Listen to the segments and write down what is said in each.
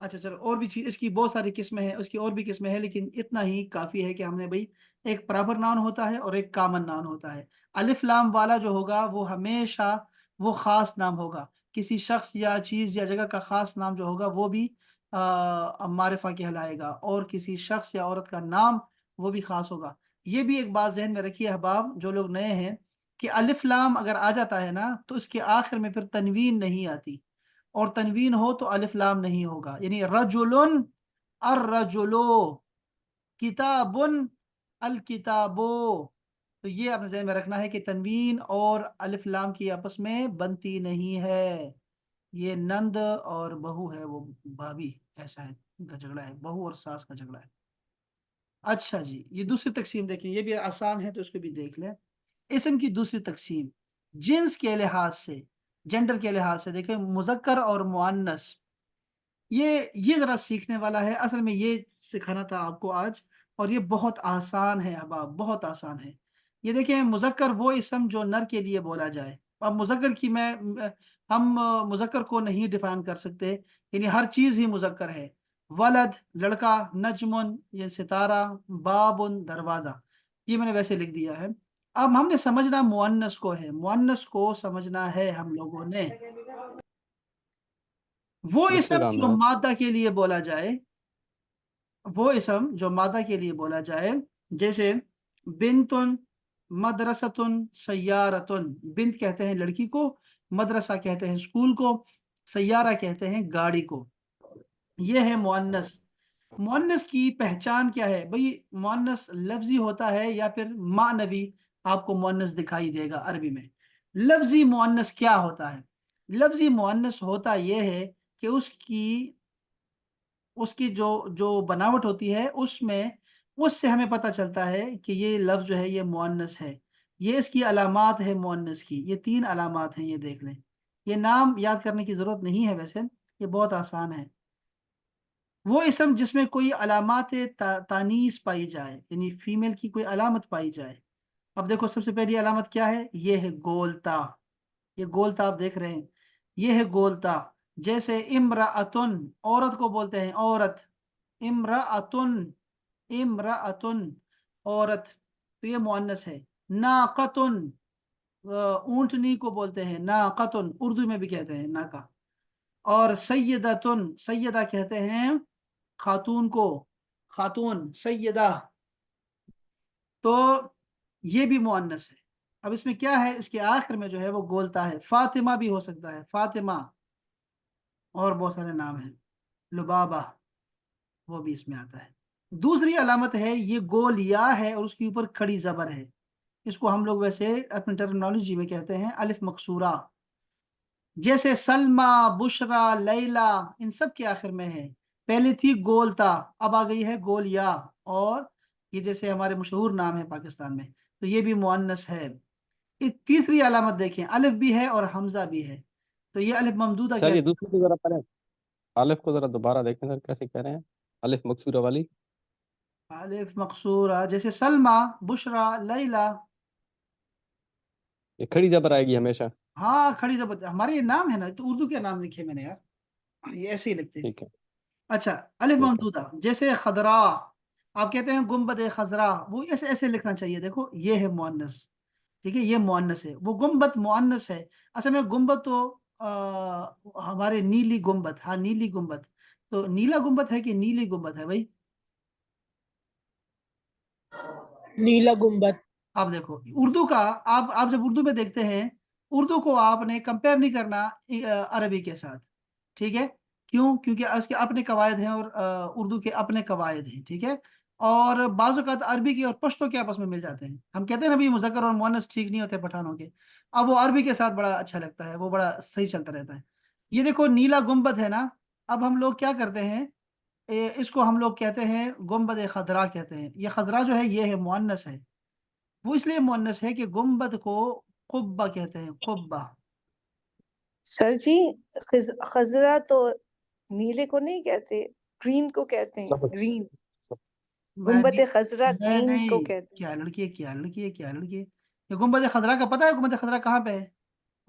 اچھا چلو، اور بھی چیز اس کی بہت ساری قسمیں ہیں، اس کی اور بھی قسمیں ہیں، لیکن اتنا ہی کافی ہے کہ ہم نے بھائی ایک پراپر ناؤن ہوتا ہے اور ایک کامن ناؤن ہوتا ہے۔ الف لام والا جو ہوگا وہ ہمیشہ وہ خاص نام ہوگا، کسی شخص یا چیز یا جگہ کا خاص نام جو ہوگا وہ بھی معرفہ کہلائے گا، اور کسی شخص یا عورت کا نام وہ بھی خاص ہوگا۔ یہ بھی ایک بات ذہن میں رکھیے احباب جو لوگ نئے ہیں، کہ الف لام اگر آ جاتا ہے نا تو اس کے آخر میں پھر تنوین نہیں آتی، اور تنوین ہو تو الف لام نہیں ہوگا، یعنی رجل الرجلو، کتاب الکتابو، تو یہ اپنے ذہن میں رکھنا ہے کہ تنوین اور الف لام کی آپس میں بنتی نہیں ہے۔ یہ نند اور بہو ہے، وہ بھابھی، ایسا ہے، ان کا جھگڑا ہے، بہو اور ساس کا جھگڑا ہے۔ اچھا جی، یہ دوسری تقسیم دیکھیں، یہ بھی آسان ہے تو اس کو بھی دیکھ لیں۔ اسم کی دوسری تقسیم جنس کے لحاظ سے، جینڈر کے لحاظ سے دیکھیں، مذکر اور مؤنث، یہ ذرا سیکھنے والا ہے، اصل میں یہ سکھانا تھا آپ کو آج، اور یہ بہت آسان ہے احباب، بہت آسان ہے۔ یہ دیکھیں، مذکر وہ اسم جو نر کے لیے بولا جائے۔ اب مذکر کی ہم مذکر کو نہیں ڈیفائن کر سکتے، یعنی ہر چیز ہی مذکر ہے، ولد لڑکا، نجمن یہ ستارہ، بابن دروازہ، یہ میں نے ویسے لکھ دیا ہے۔ اب ہم نے سمجھنا مؤنث کو ہے، مؤنث کو سمجھنا ہے ہم لوگوں نے، وہ بسم اسم اللہ جو الرحمن مادہ کے لیے بولا جائے، وہ اسم جو مادہ کے لیے بولا جائے، جیسے بنتن، مدرستن، سیارتن، بنت کہتے ہیں لڑکی کو، مدرسہ کہتے ہیں اسکول کو، سیارہ کہتے ہیں گاڑی کو، یہ ہے مؤنث۔ مؤنث کی پہچان کیا ہے بھئی؟ مؤنث لفظی ہوتا ہے یا پھر معنوی؟ آپ کو مؤنث دکھائی دے گا عربی میں۔ لفظی مؤنث کیا ہوتا ہے؟ لفظی مؤنث ہوتا یہ ہے کہ اس کی جو بناوٹ ہوتی ہے، اس سے ہمیں پتہ چلتا ہے کہ یہ لفظ جو ہے یہ مؤنث ہے۔ یہ اس کی علامات ہے مؤنث کی، یہ 3 علامات ہیں، یہ دیکھ لیں۔ یہ نام یاد کرنے کی ضرورت نہیں ہے، ویسے یہ بہت آسان ہے۔ وہ اسم جس میں کوئی علامات تانیث پائی جائے، یعنی فیمیل کی کوئی علامت پائی جائے۔ اب دیکھو، سب سے پہلی علامت کیا ہے؟ یہ ہے گولتا، یہ گولتا آپ دیکھ رہے ہیں، یہ ہے گولتا۔ جیسے امرأتن، عورت کو بولتے ہیں عورت، امرأتن، امرأتن عورت، تو یہ مؤنث ہے۔ ناقتن، اونٹنی کو بولتے ہیں ناقتن، اردو میں بھی کہتے ہیں ناقہ۔ اور سیدتن، سیدہ کہتے ہیں خاتون کو، خاتون سیدہ، تو یہ بھی مؤنث ہے۔ اب اس میں کیا ہے؟ اس کے آخر میں جو ہے وہ گولتا ہے۔ فاطمہ بھی ہو سکتا ہے، فاطمہ، اور بہت سارے نام ہیں، لبابہ، وہ بھی اس میں آتا ہے۔ دوسری علامت ہے یہ گول یا ہے اور اس کے اوپر کھڑی زبر ہے، اس کو ہم لوگ ویسے اپنی ٹرمنالوجی میں کہتے ہیں الف مقصورہ۔ جیسے سلمہ، بشرا، لیلا، ان سب کے آخر میں ہے۔ پہلے تھی گولتا، اب آ گئی ہے گول یا، اور یہ جیسے ہمارے مشہور نام ہے پاکستان میں، تو یہ بھی مؤنث ہے۔ تیسری علامت دیکھیں، الف بھی ہے اور حمزہ بھی ہے، تو یہ الف ممدودہ سر، یہ کہتے دوسری کو ذرا پڑھیں، الف کو ذرا دوبارہ دیکھیں سر، کیسے کہہ رہے ہیں الف مکسورہ والی؟ ہیں الف مقصورہ، جیسے سلمہ، بشرا، لیلا۔ یہ کھڑی زبر آئے گی ہمیشہ؟ ہاں، کھڑی زبر، ہمارے یہ نام ہے نا، تو اردو کے نام لکھے میں نے یار، یہ ایسے ہی لکھتے ہیں۔ ٹھیک ہے، اچھا، الف ٹھیک ہے۔ ممدودہ، جیسے خضرا، آپ کہتے ہیں گنبد خضرا، وہ ایسے ایسے لکھنا چاہیے، دیکھو یہ ہے مؤنث، ٹھیک ہے، یہ مؤنث ہے۔ وہ گنبد مؤنث ہے، اصل میں گنبد تو ہمارے نیلی گنبد، ہاں نیلی گنبد، تو نیلا گنبد ہے کہ نیلی گنبد ہے بھائی؟ نیلا گنبد۔ آپ دیکھو اردو کا، آپ جب اردو میں دیکھتے ہیں، اردو کو آپ نے کمپیئر نہیں کرنا عربی کے ساتھ، ٹھیک ہے؟ کیوں؟ کیونکہ اس کے اپنے قواعد ہیں اور اردو کے اپنے قواعد ہیں، ٹھیک ہے؟ اور بعض اوقات عربی کے اور پشتو کے آپس میں مل جاتے ہیں۔ ہم کہتے ہیں نا بھی مذکر اور مؤنث ٹھیک نہیں ہوتے پٹھانوں کے، اب وہ عربی کے ساتھ بڑا اچھا لگتا ہے، وہ بڑا صحیح چلتا رہتا ہے۔ یہ دیکھو نیلا گنبد ہے نا، اب ہم لوگ کیا کرتے ہیں، اس کو ہم لوگ کہتے ہیں گنبد خضرا کہتے ہیں۔ یہ خضرا جو ہے یہ ہے مؤنث ہے، وہ اس لیے مؤنث ہے کہ گنبد کو قبہ کہتے ہیں، قبہ۔ سر جی، خضرا تو نیلے کو نہیں کہتے، گرین کو کہتے ہیں، گرین۔ گنبد خضرا گرین کو کہتے ہیں۔ کیا لڑکی ہے، کیا لڑکی ہے، کیا لڑکی ہے؟ یہ گنبد خضرا کا پتہ ہے گنبد خضرا کہاں پہ ہے؟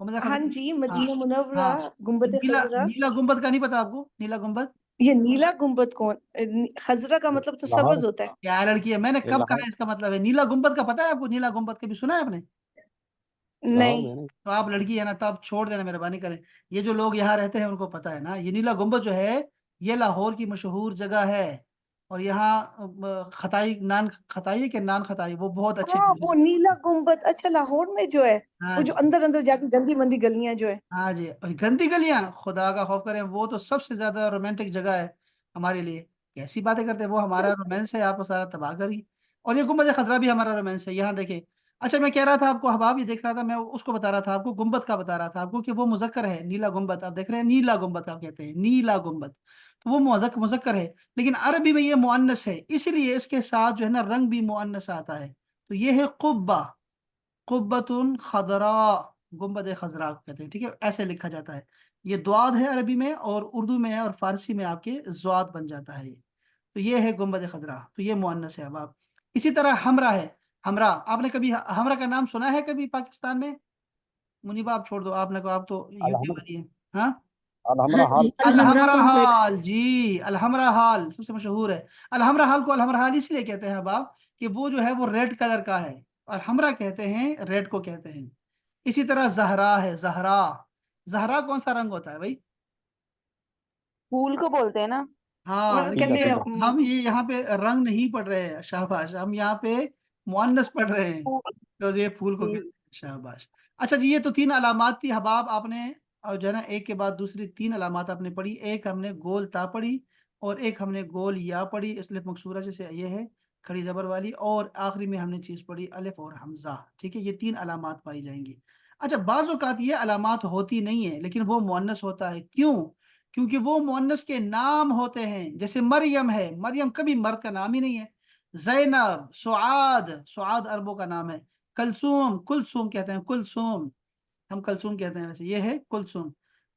گنبد ہاں خضرا، جی، ہاں مدینہ منورہ ہاں، گنبد نیلا خضرا۔ نیلا گنبد کا نہیں پتا آپ کو؟ نیلا گنبد یہ نیلا گنبد کون؟ خضرا کا مطلب تو لاہور سبز ہوتا ہے. کیا لڑکی ہے، میں نے یہ کب لاہور کہا اس کا مطلب ہے نیلا گنبد کا؟ پتا ہے آپ کو نیلا گنبد کبھی سنا ہے آپ نے؟ لاہور نہیں. میں نہیں تو آپ لڑکی ہے نا، تو آپ چھوڑ دینا، مہربانی کریں. یہ جو لوگ یہاں رہتے ہیں ان کو پتا ہے نا، یہ نیلا گنبد جو ہے یہ لاہور کی مشہور جگہ ہے. اور یہاں خطائی نان خطائی کہ نان خطائی، وہ بہت اچھی ہاں چیز وہ ہے. نیلا گنبد، اچھا لاہور میں جو ہے ہاں وہ جی، جو اندر اندر جا کے گندی مندی گلیاں جو ہے. ہاں جی. اور گندی گلیاں، خدا کا خوف کریں، وہ تو سب سے زیادہ رومانٹک جگہ ہے ہمارے لیے. کیسی باتیں کرتے ہیں، وہ ہمارا رومانس ہے، آپ کو سارا تباہ کری. اور یہ گنبد خضرا بھی ہمارا رومانس ہے، یہاں دیکھیں. اچھا میں کہہ رہا تھا آپ کو حباب، یہ دیکھ رہا تھا میں اس کو بتا رہا تھا آپ کو، گنبد کا بتا رہا تھا آپ کو کہ وہ مذکر ہے نیلا گنبد. آپ دیکھ رہے ہیں نیلا گنبد آپ کہتے ہیں نیلا گنبد، تو وہ مذکر ہے. لیکن عربی میں یہ مؤنث ہے، اس لیے اس کے ساتھ جو ہے نا رنگ بھی مؤنث آتا ہے. تو یہ ہے قبہ، قبۃ خضراء، گنبد خضراء کہتے ہیں. ٹھیک ہے، ایسے لکھا جاتا ہے. یہ دعاد ہے عربی میں، اور اردو میں اور فارسی میں آپ کے زواد بن جاتا ہے. تو یہ ہے گنبد خضراء، تو یہ مؤنث ہے. اب آپ اسی طرح ہمراہ ہے. ہمراہ، آپ نے کبھی ہمراہ کا نام سنا ہے کبھی پاکستان میں؟ منیبا آپ چھوڑ دو، آپ نے کہا آپ تو یو پی والی ہیں. ہاں، الحمرا جی حال الحمرا الحمرا کمپلیکس. حال، جی الحمرا حال سب سے مشہور ہے. الحمرا حال کو الحمرا حال اس لیے کہتے ہیں اب آپ کہ وہ جو ہے وہ ریڈ کلر کا ہے، اور حمرا کہتے ہیں ریڈ کو کہتے ہیں. اسی طرح زہرا ہے، زہرا. زہرا کون سا رنگ ہوتا ہے بھائی؟ پھول کو بولتے ہیں نا. ہاں مطلب پیلا کہتے ہیں پیلا ہم یہ یہاں پہ رنگ نہیں پڑھ رہے ہیں، شاباش، ہم یہاں پہ مؤنث پڑھ رہے ہیں. پھول. تو یہ پھول کو جی. کہتے ہیں، شاباش. اچھا جی، یہ تو 3 علامات تھی حباب، آپ نے اور جو ہے نا ایک کے بعد دوسری 3 علامات آپ نے پڑھی. ایک ہم نے گول تا پڑھی، اور ایک ہم نے گول یا پڑھی اسلف مکسورہ جیسے یہ ہے کھڑی زبر والی، اور آخری میں ہم نے چیز پڑھی الف اور حمزہ. ٹھیک ہے، یہ 3 علامات پائی جائیں گی. اچھا بعض اوقات یہ علامات ہوتی نہیں ہیں لیکن وہ مؤنث ہوتا ہے. کیوں؟ کیونکہ وہ مؤنث کے نام ہوتے ہیں. جیسے مریم ہے، مریم کبھی مرد کا نام ہی نہیں ہے. زینب، سعاد، سعاد عربوں کا نام ہے. کلثوم، کلثوم کہتے ہیں، کلثوم، ہم کلثوم کہتے ہیں، ویسے یہ ہے کلثوم.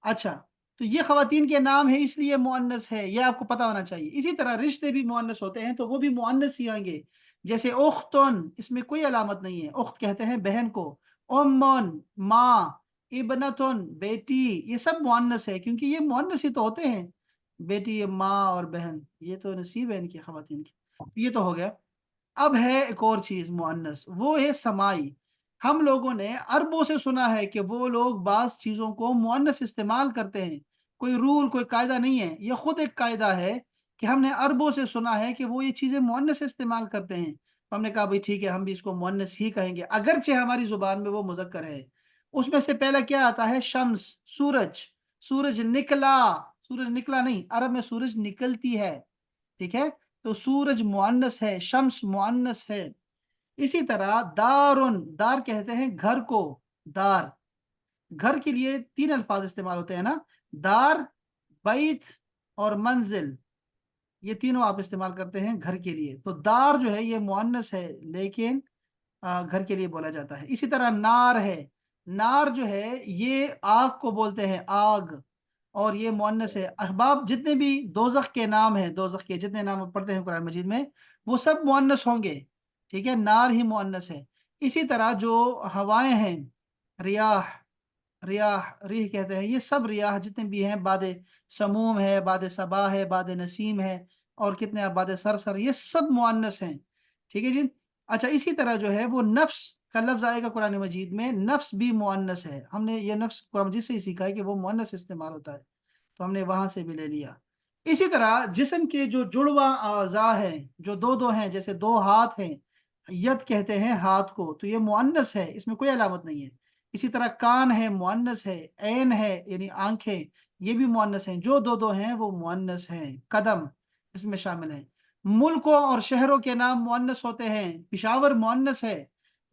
اچھا، تو یہ خواتین کے نام ہے اس لیے مؤنث ہے، یہ آپ کو پتا ہونا چاہیے. اسی طرح رشتے بھی مؤنث ہوتے ہیں تو وہ بھی مؤنث ہی آئیں گے. جیسے اختن، اس میں کوئی علامت نہیں ہے، اخت کہتے ہیں بہن کو. امن، ماں. ابنتن، بیٹی، یہ سب مؤنث ہے کیونکہ یہ مؤنث ہی تو ہوتے ہیں. بیٹی، ماں اور بہن، یہ تو نصیب ہے ان کی خواتین کی. یہ تو ہو گیا. اب ہے ایک اور چیز مؤنث، وہ ہے سمائی. ہم لوگوں نے عربوں سے سنا ہے کہ وہ لوگ بعض چیزوں کو مؤنث استعمال کرتے ہیں. کوئی رول، کوئی قاعدہ نہیں ہے، یہ خود ایک قاعدہ ہے کہ ہم نے عربوں سے سنا ہے کہ وہ یہ چیزیں مؤنث استعمال کرتے ہیں. تو ہم نے کہا بھائی ٹھیک ہے، ہم بھی اس کو مؤنث ہی کہیں گے اگرچہ ہماری زبان میں وہ مذکر ہے. اس میں سے پہلا کیا آتا ہے؟ شمس، سورج. سورج نکلا، سورج نکلا نہیں، عرب میں سورج نکلتی ہے. ٹھیک ہے، تو سورج مؤنث ہے، شمس مؤنث ہے. اسی طرح دارن، دار کہتے ہیں گھر کو. دار، گھر کے لیے 3 الفاظ استعمال ہوتے ہیں نا، دار، بیت اور منزل. یہ تینوں آپ استعمال کرتے ہیں گھر کے لیے. تو دار جو ہے یہ مؤنث ہے لیکن گھر کے لیے بولا جاتا ہے. اسی طرح نار ہے. نار جو ہے یہ آگ کو بولتے ہیں، آگ، اور یہ مؤنث ہے. احباب جتنے بھی دوزخ کے نام ہیں، دوزخ کے جتنے نام پڑھتے ہیں قرآن مجید میں، وہ سب مؤنث ہوں گے. ٹھیک ہے، نار ہی مؤنث ہے. اسی طرح جو ہوائیں ہیں، ریاح، ریاح، ریح کہتے ہیں، یہ سب ریاح جتنے بھی ہیں، باد سموم ہے، باد صبا ہے، باد نسیم ہے، اور کتنے باد سرسر، یہ سب مؤنث ہیں. ٹھیک ہے جی. اچھا اسی طرح جو ہے وہ نفس کا لفظ آئے گا قرآن مجید میں، نفس بھی مؤنث ہے. ہم نے یہ نفس قرآن مجید سے ہی سیکھا ہے کہ وہ مؤنث استعمال ہوتا ہے، تو ہم نے وہاں سے بھی لے لیا. اسی طرح جسم کے جو جڑواں اعضاء ہیں، جو دو ہیں، جیسے 2 ہاتھ ہیں، ید کہتے ہیں ہاتھ کو، تو یہ مؤنث ہے، اس میں کوئی علامت نہیں ہے. اسی طرح کان ہے، مؤنث ہے. عین ہے یعنی آنکھیں، یہ بھی مؤنث ہیں. جو 2 ہیں وہ مؤنث ہیں. قدم اس میں شامل ہیں. ملکوں اور شہروں کے نام مؤنث ہوتے ہیں. پشاور مؤنث ہے،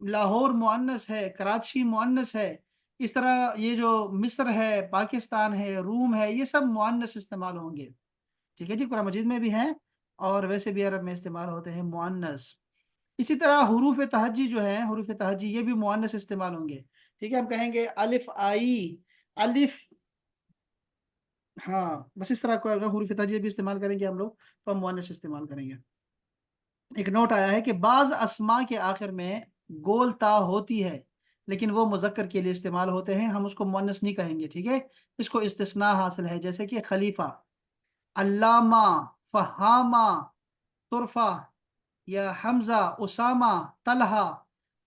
لاہور مؤنث ہے، کراچی مؤنث ہے. اس طرح یہ جو مصر ہے، پاکستان ہے، روم ہے، یہ سب مؤنث استعمال ہوں گے. ٹھیک ہے جی، قرآن مجید میں بھی ہیں اور ویسے بھی عرب میں استعمال ہوتے ہیں مؤنث. اسی طرح حروف تہجی جو ہیں، حروف تہجی یہ بھی مؤنث استعمال ہوں گے. ٹھیک ہے، ہم کہیں گے الف آئی، الف، ہاں بس اس طرح کو اگر حروف تہجی بھی استعمال کریں گے ہم لوگ تو ہم مؤنث استعمال کریں گے. ایک نوٹ آیا ہے کہ بعض اسماء کے آخر میں گول تا ہوتی ہے لیکن وہ مذکر کے لیے استعمال ہوتے ہیں، ہم اس کو مؤنث نہیں کہیں گے. ٹھیک ہے، اس کو استثناء حاصل ہے، جیسے کہ خلیفہ. علامہ، فہامہ، طرفہ یا حمزہ، اسامہ، طلحہ،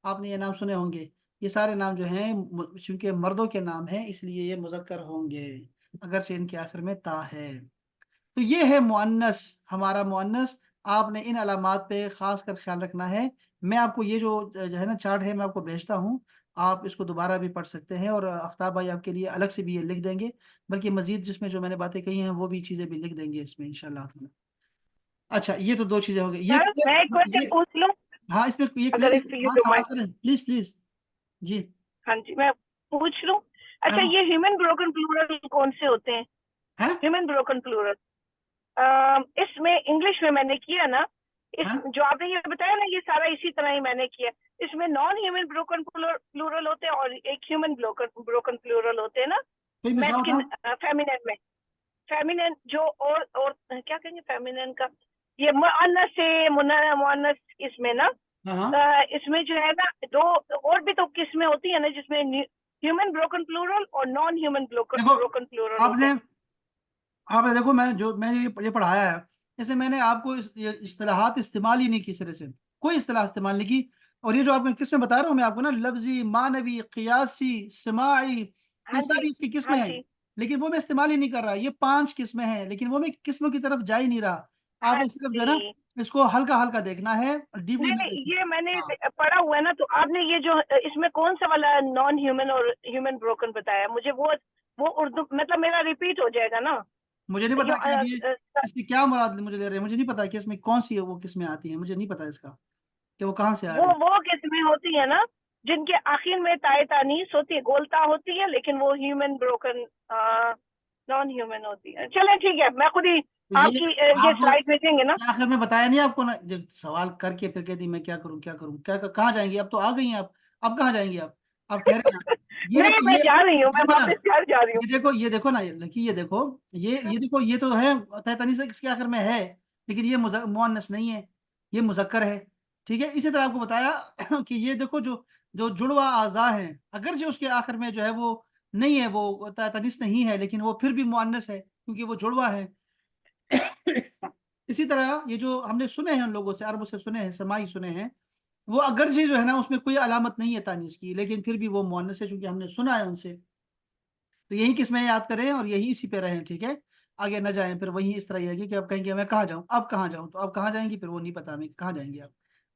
آپ نے یہ نام سنے ہوں گے. یہ سارے نام جو ہیں چونکہ مردوں کے نام ہیں اس لیے یہ مذکر ہوں گے اگرچہ ان کے آخر میں تا ہے. تو یہ ہے مؤنث، ہمارا مؤنث. آپ نے ان علامات پہ خاص کر خیال رکھنا ہے. میں آپ کو یہ جو ہے نا چارٹ ہے میں آپ کو بھیجتا ہوں، آپ اس کو دوبارہ بھی پڑھ سکتے ہیں، اور آفتاب بھائی آپ کے لیے الگ سے بھی یہ لکھ دیں گے، بلکہ مزید جس میں جو میں نے باتیں کہی ہیں وہ بھی چیزیں بھی لکھ دیں گے اس میں انشاءاللہ تعالی. اچھا یہ تو دو چیزیں ہو گئی. سر میں ایک کوشچن پوچھ لوں ہاں اس میں یہ اگر کلیئر. if you ہاں don't سوال mind. کریں پلیز پلیز. جی ہاں جی میں پوچھ لوں. اچھا ہاں یہ ہیومن بروکن پلورل کون سے ہوتے ہیں؟ ہاں ہیومن بروکن پلورل اس میں انگلش میں نے کیا نا، اس ہاں جو آپ نے یہ بتایا نا یہ سارا اسی طرح ہی میں نے کیا. اس میں نان ہیومن بروکن پلورل ہوتے ہیں اور ایک ہیومن بروکن پلورل ہوتے ہیں نا کوئی مثال میسکن تھا. فیمینن میں. فیمینن جو اور کیا کہیں گے فیمینن کا یہ مؤنث سے مؤنث اس میں نا ہاں ہاں اس میں جو ہے نا دو اور بھی تو قسمیں ہوتی ہیں نا جس میں ہیومن بروکن پلورل اور نان ہیومن دیکھو بروکن پلورل آپ ہوتے نے ہیں. آپ نے دیکھو میں نے یہ پڑھایا ہے، جیسے میں نے آپ کو یہ اصطلاحات استعمال ہی نہیں کی سرے سے، کوئی اصطلاح استعمال نہیں کی. اور یہ جو آپ نے قسمیں بتا رہا ہوں میں آپ کو نا، لفظی، معنوی، قیاسی، سماعی، یہ ہاں جی ساری اس کی ہاں قسمیں ہیں، جی لیکن وہ میں استعمال ہی نہیں کر رہا. یہ 5 قسمیں ہیں لیکن وہ میں قسموں کی طرف جا ہی نہیں رہا. آپ ہاں نے صرف جو ہے نا جی. اس کو ہلکا ہلکا دیکھنا ہے، ڈیپلی نہیں نہیں نہیں دیکھنا. یہ میں نے ہاں پڑھا ہوا ہے نا، تو آپ نے یہ جو اس میں کون سا والا نان ہیومن اور ہیومن بروکن بتایا مجھے وہ اردو مطلب میرا ریپیٹ ہو جائے گا نا. مجھے نہیں پتا کہ اب یہ اس میں کیا مراد مجھے دے رہے ہیں، مجھے نہیں پتا کہ اس میں کون سی وہ قسمیں آتی ہیں، مجھے نہیں پتا اس کا کہ وہ کہاں سے آ رہی ہیں. وہ قسمیں ہوتی ہیں نا جن کے آخر میں تائے تانیس ہوتی ہے، گولتا ہوتی ہے، لیکن وہ ہیومن بروکن نان ہیومن ہوتی ہے. چلیں ٹھیک ہے میں خود ہی تو آپ کی یہ آپ کو سلائڈ بھیجیں گے نا. آخر میں بتایا نہیں آپ کو نا، جب سوال کر کے پھر کہتی میں کیا کروں کیا کروں کہاں جائیں گی؟ اب تو آ گئی ہیں آپ، اب کہاں جائیں گی آپ ٹھہرے نا. یہ نہیں دیکھو میں جا رہی ہوں، میں دیکھو نا، واپس گھر جا رہی ہوں. یہ دیکھو نا لڑکی، یہ دیکھو یہ دیکھو یہ تو ہے تینتالیس اس کے آخر میں ہے، لیکن یہ مؤنث نہیں ہے، یہ مذکر ہے. ٹھیک ہے، اسی طرح آپ کو بتایا کہ یہ دیکھو جو جڑواں اعضاء ہیں اگرچہ اس کے آخر میں جو ہے وہ نہیں ہے، وہ تینتالیس نہیں ہے، لیکن وہ پھر بھی مؤنث ہے کیونکہ وہ جڑواں ہے. اسی طرح یہ جو ہم نے سنے ہیں ان لوگوں سے، عربوں سے سنے ہیں، سماعی سنے ہیں، وہ اگرچہ جو ہے نا اس میں کوئی علامت نہیں ہے تانیث کی، لیکن پھر بھی وہ مؤنث ہے چونکہ ہم نے سنا ہے ان سے. تو یہی قسمیں یاد کریں اور یہی اسی پہ رہیں. ٹھیک ہے، آگے نہ جائیں پھر وہی اس طرح یہ ہے کہ اب کہیں گے میں کہاں جاؤں، اب کہاں جاؤں، تو اب کہاں جائیں گی پھر وہ نہیں پتا ہمیں کہاں جائیں گے.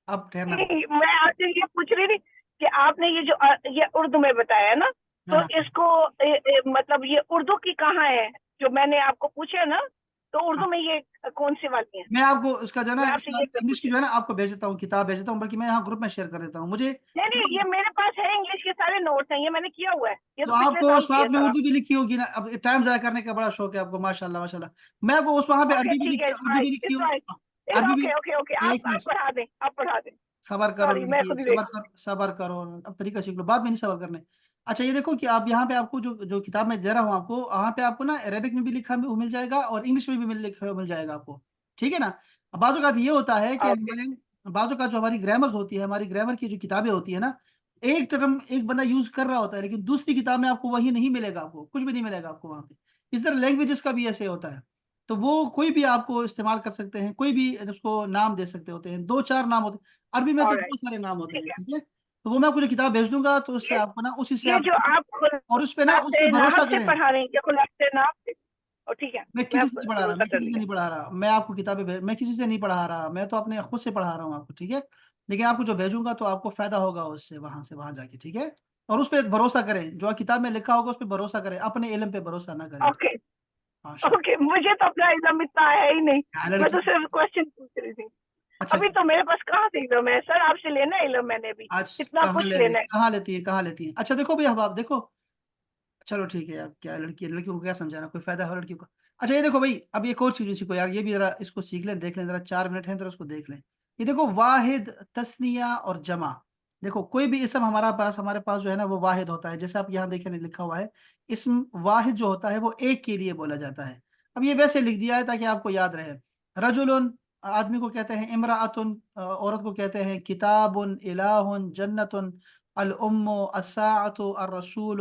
اب ٹھہرنا. میں آپ سے یہ پوچھ رہی تھی کہ آپ نے یہ جو یہ اردو میں بتایا نا، تو ہاں اس کو مطلب یہ اردو کی کہاں ہے جو میں نے آپ کو پوچھا نا، تو ہاں، اردو میں یہ کون سی والی ہیں؟ میں آپ کو اس کا جو ہے نا میں آپ اس سے کا یہ انگلش پوچھ کی رہی جو ہے تھی. نا آپ کو بھیج دیتا ہوں، کتاب بھیج دیتا ہوں، بلکہ میں یہاں گروپ میں شیئر کر دیتا ہوں. مجھے نہیں یہ میرے پاس ہے انگلش کے سارے نوٹس ہیں، یہ میں نے کیا ہوا ہے، یہ تو تو آپ پچھلے کو سال کیا ساتھ میں سارا. اردو بھی لکھی ہوگی نا، اب ٹائم ضائع کرنے کا بڑا شوق ہے آپ کو، ماشاء اللہ ماشاء اللہ. میں آپ کو اس وہاں پہ اوکے عربی بھی ٹھیک ہے، لکھی، اردو بھی لکھی ہو، عربی بھی. اوکے اوکے اوکے ایک آپ منٹ پڑھا دیں، آپ پڑھا دیں. صبر کرو سوری میں لڑکی، خود ہی دیکھ. صبر کرو، اب طریقہ سیکھ لو، بعد میں نہیں صبر کرنے. اچھا یہ دیکھو کہ آپ یہاں پہ آپ کو جو کتاب میں دے رہا ہوں آپ کو، وہاں پہ آپ کو نا عربک میں بھی لکھا مل جائے گا اور انگلش میں بھی مل جائے گا آپ کو. ٹھیک ہے نا. اب بعض اوقات یہ ہوتا ہے کہ اوکے بعض اوقات جو ہماری گرامرز ہوتی ہے، ہماری گرامر کی جو کتابیں ہوتی ہے نا، ایک ٹرم ایک بندہ یوز کر رہا ہوتا ہے لیکن دوسری کتاب میں آپ کو وہی نہیں ملے گا، آپ کو کچھ بھی نہیں ملے گا آپ کو وہاں پہ. اس طرح لینگویجز کا بھی ایسے ہوتا ہے، تو وہ کوئی بھی آپ کو استعمال کر سکتے ہیں، کوئی بھی اس کو نام دے سکتے ہوتے ہیں، 2-4 نام ہوتے ہیں. عربی میں تو آلرائٹ بہت سارے نام ہوتے ہیں. ٹھیک ہے. ٹھیک ہے، تو وہ میں آپ کو جو کتاب بھیج دوں گا تو اس سے یہ آپ کو نا اسی سے یہ آپ جو آپ اور اس پہ بھروسہ نحت سے کریں. پڑھا رہے ہیں کیا سے نحت سے؟ اور ٹھیک ہے میں میں کسی سے نہیں پڑھا رہا، بھروسہ کر لیا. میں آپ کو کتابیں میں کسی سے نہیں پڑھا رہا، میں تو اپنے خود سے پڑھا رہا ہوں آپ کو. ٹھیک ہے، لیکن آپ کو جو بھیجوں گا تو آپ کو فائدہ ہوگا اس سے، وہاں جا کے. ٹھیک ہے، اور اس پہ بھروسہ کریں، جو کتاب میں لکھا ہوگا اس پہ بھروسہ کریں، اپنے علم پہ بھروسہ نہ کریں. اوکے ماشاء اوکے مجھے تو اپنا علم اتنا ہے ہی نہیں، اللہ. میں لڑکی، تو صرف کوشچن پوچھ رہی تھی. اچھا ابھی تو میرے پاس کہاں سے علم ہے سر، آپ سے لینا ہے علم، میں نے بھی آج اتنا کہاں کچھ لے رہی، لینا ہے. کہاں لیتی ہے. اچھا دیکھو بھائی، اب آپ دیکھو، چلو ٹھیک ہے یار، کیا لڑکیوں کو کیا سمجھانا، کوئی فائدہ ہو لڑکیوں کا. اچھا یہ دیکھو بھائی، اب ایک اور چیز اسی کو یار، یہ بھی ذرا اس کو سیکھ لیں، دیکھ لیں ذرا، 4 منٹ ہیں ذرا اس کو دیکھ لیں. یہ دیکھو واحد، تثنیہ اور جمع. دیکھو کوئی بھی اسم ہمارے پاس جو ہے نا وہ واحد ہوتا ہے، جیسے آپ یہاں دیکھیں لکھا ہوا ہے، اسم واحد جو ہوتا ہے وہ ایک کے لیے بولا جاتا ہے. اب یہ ویسے لکھ دیا ہے تاکہ آپ کو یاد رہے. رجل آدمی کو کہتے ہیں، امرأۃ عورت کو کہتے ہیں، کتاب، الہ، جنت، الام، الساعۃ، الرسول،